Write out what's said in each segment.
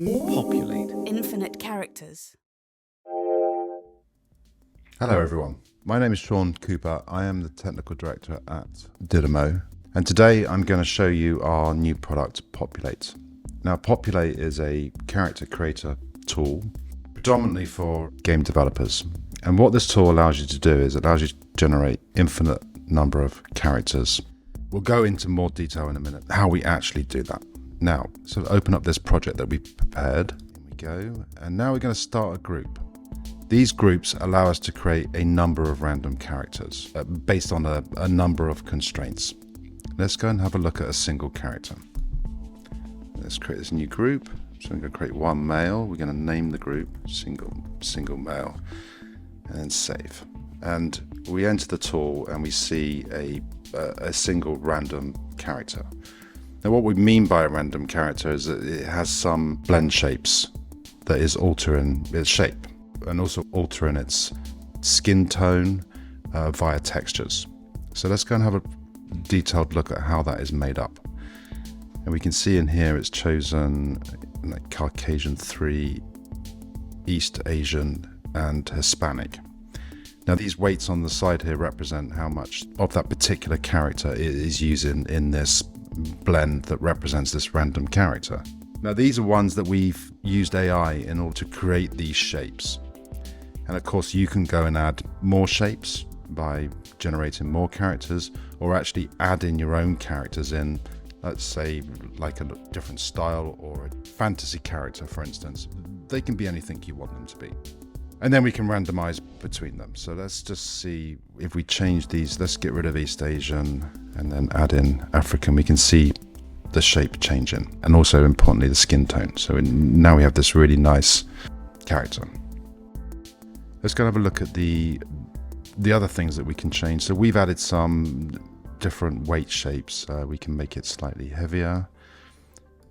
Populate. Infinite characters. Hello everyone, my name is Sean Cooper. I am the Technical Director at Dynamo, and today I'm going to show you our new product, Popul8. Now Popul8 is a character creator tool predominantly for game developers, and what this tool allows you to do is it allows you to generate infinite number of characters. We'll go into more detail in a minute how we actually do that. Now, so open up this project that we prepared. Here we go, and now we're going to start a group. These groups allow us to create a number of random characters based on a number of constraints. Let's go and have a look at a single character. Let's create this new group. So I'm going to create one male. We're going to name the group single male, and then save. And we enter the tool and we see a single random character. Now what we mean by a random character is that it has some blend shapes that is altering its shape and also altering its skin tone via textures. So let's go and have a detailed look at how that is made up. And we can see in here it's chosen like Caucasian 3, East Asian and Hispanic. Now these weights on the side here represent how much of that particular character is using in this blend that represents this random character. Now these are ones that we've used AI in order to create these shapes. And of course you can go and add more shapes by generating more characters, or actually add in your own characters in, let's say like a different style or a fantasy character for instance. They can be anything you want them to be. And then we can randomize between them. So let's just see if we change these. Let's get rid of East Asian and then add in African. We can see the shape changing, and also importantly the skin tone. So now we have this really nice character. Let's go and have a look at the other things that we can change. So we've added some different weight shapes. We can make it slightly heavier,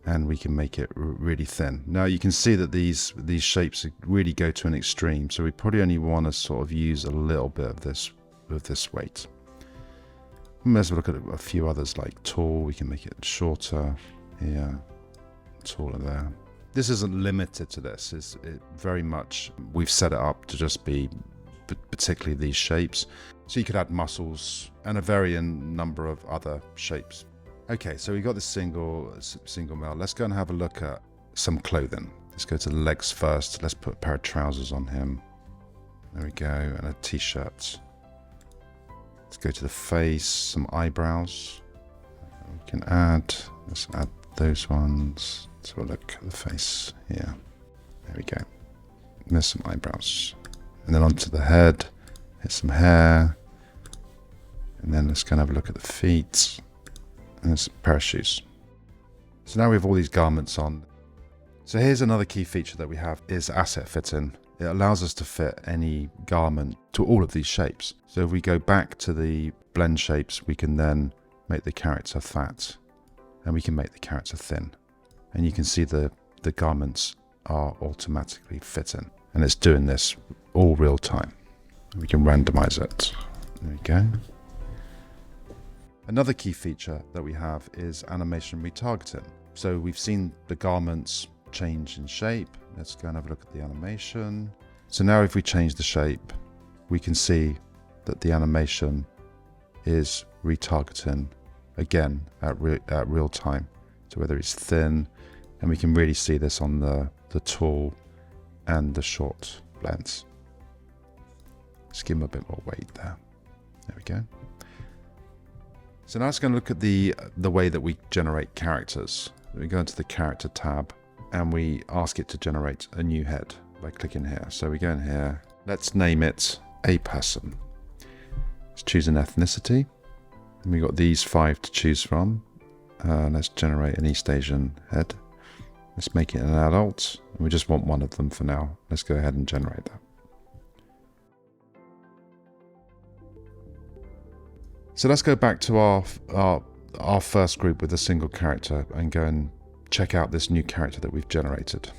and we can make it really thin. Now you can see that these shapes really go to an extreme, so we probably only want to sort of use a little bit of this weight. Let's look at a few others like tall. We can make it shorter here, taller there. This isn't limited to this. It's very much, we've set it up to just be particularly these shapes. So you could add muscles and a varying number of other shapes. Okay, so we got this single male. Let's go and have a look at some clothing. Let's go to the legs first. Let's put a pair of trousers on him. There we go, and a t-shirt. Let's go to the face, some eyebrows. We can let's add those ones. Let's have a look at the face here. There we go. There's some eyebrows. And then onto the head, here's some hair. And then let's go and have a look at the feet. And there's a pair of shoes. So now we have all these garments on. So here's another key feature that we have is asset fitting. It allows us to fit any garment to all of these shapes. So if we go back to the blend shapes, we can then make the character fat, and we can make the character thin. And you can see the garments are automatically fitting. And it's doing this all real time. We can randomize it. There we go. Another key feature that we have is animation retargeting. So we've seen the garments change in shape. Let's go and have a look at the animation. So now if we change the shape, we can see that the animation is retargeting again at real time. So whether it's thin, and we can really see this on the tall and the short blends. Let's give them a bit more weight there. There we go. So now let's go and look at the way that we generate characters. We go into the character tab and we ask it to generate a new head by clicking here. So we go in here, let's name it a person. Let's choose an ethnicity. And we got these 5 to choose from. Let's generate an East Asian head. Let's make it an adult. And we just want one of them for now. Let's go ahead and generate that. So let's go back to our first group with a single character and go and check out this new character that we've generated.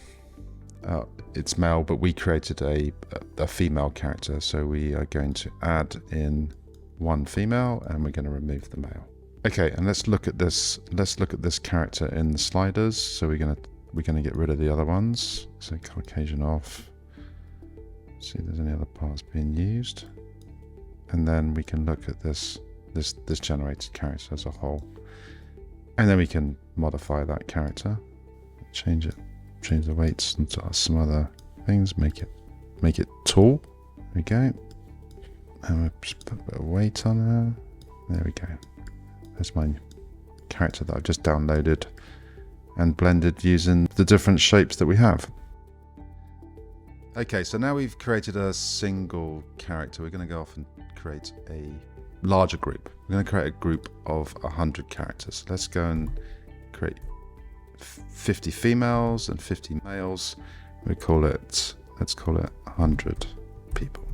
It's male, but we created a female character, so we are going to add in one female and we're going to remove the male. Okay, and let's look at this character in the sliders. So we're going to we're going to get rid of the other ones. So Caucasian off. See if there's any other parts being used. And then we can look at this generated character as a whole. And then we can modify that character. Change it. Change the weights and some other things. Make it tall. There we go. And we'll just put a bit of weight on her. There we go. There's my character that I've just downloaded and blended using the different shapes that we have. Okay, so now we've created a single character. We're going to go off and create a larger group. We're going to create a group of 100 characters. Let's go and create 50 females and 50 males. Let's call it 100 people.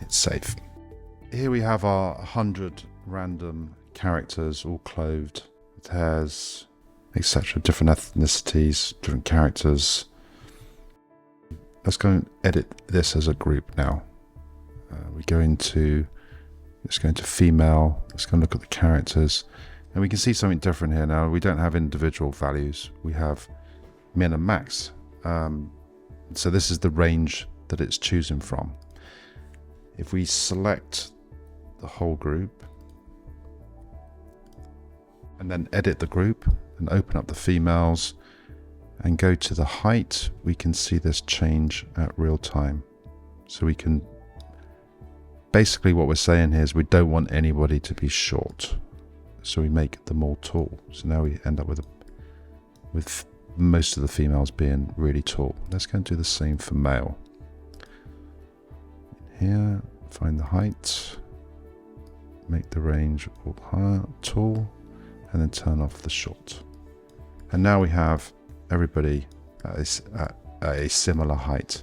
It's safe. Here we have our 100 random characters, all clothed with hairs, etc. Different ethnicities, different characters. Let's go and edit this as a group now. Let's go into female. Let's go and look at the characters. And we can see something different here now. We don't have individual values. We have min and max. So this is the range that it's choosing from. If we select the whole group and then edit the group and open up the females and go to the height, we can see this change at real time. So we can, basically what we're saying here is we don't want anybody to be short. So we make them all tall. So now we end up with most of the females being really tall. Let's go and do the same for male. Here, find the height, make the range all higher, tall, and then turn off the short. And now we have everybody at a similar height.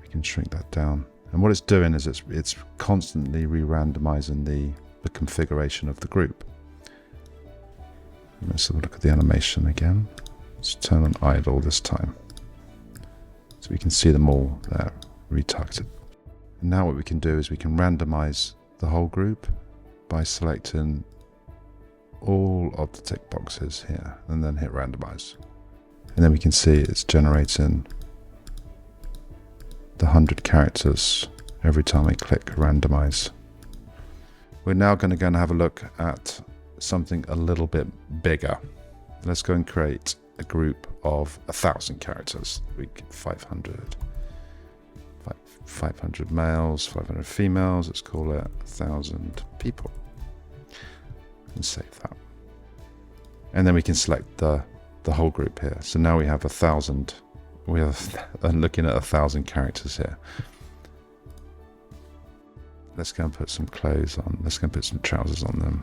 We can shrink that down. And what it's doing is it's constantly re-randomizing the configuration of the group. Let's have a look at the animation again. Let's turn on idle this time. So we can see them all there, retargeted. And now what we can do is we can randomize the whole group by selecting all of the tick boxes here and then hit randomize. And then we can see it's generating the 100 characters every time I click randomize. We're now going to go and have a look at something a little bit bigger. Let's go and create a group of 1,000 characters. We get 500 males, 500 females. Let's call it 1,000 people and save that. And then we can select the whole group here. So now we have 1,000. We are looking at 1,000 characters here. Let's go and put some clothes on. Let's go and put some trousers on them.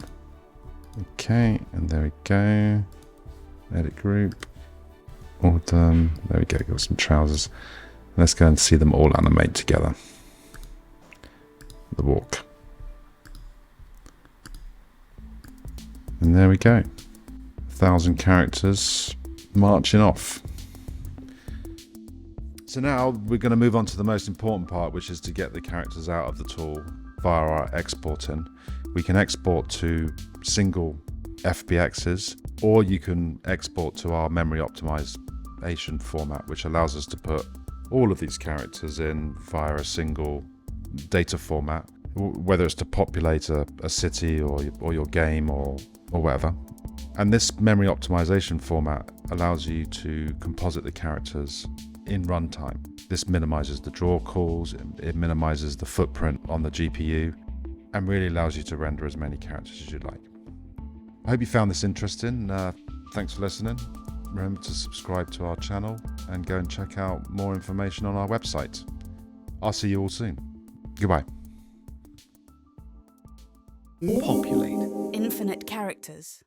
Okay, and there we go. Edit group. All done. There we go. Got some trousers. Let's go and see them all animate together. The walk. And there we go. 1,000 characters marching off. So now we're going to move on to the most important part, which is to get the characters out of the tool via our exporting. We can export to single FBXs, or you can export to our memory optimization format, which allows us to put all of these characters in via a single data format, whether it's to populate a city or your game or whatever. And this memory optimization format allows you to composite the characters in runtime. This minimizes the draw calls, it minimizes the footprint on the GPU, and really allows you to render as many characters as you like. I hope you found this interesting. Thanks for listening. Remember to subscribe to our channel and go and check out more information on our website. I'll see you all soon. Goodbye. Populate. Infinite characters.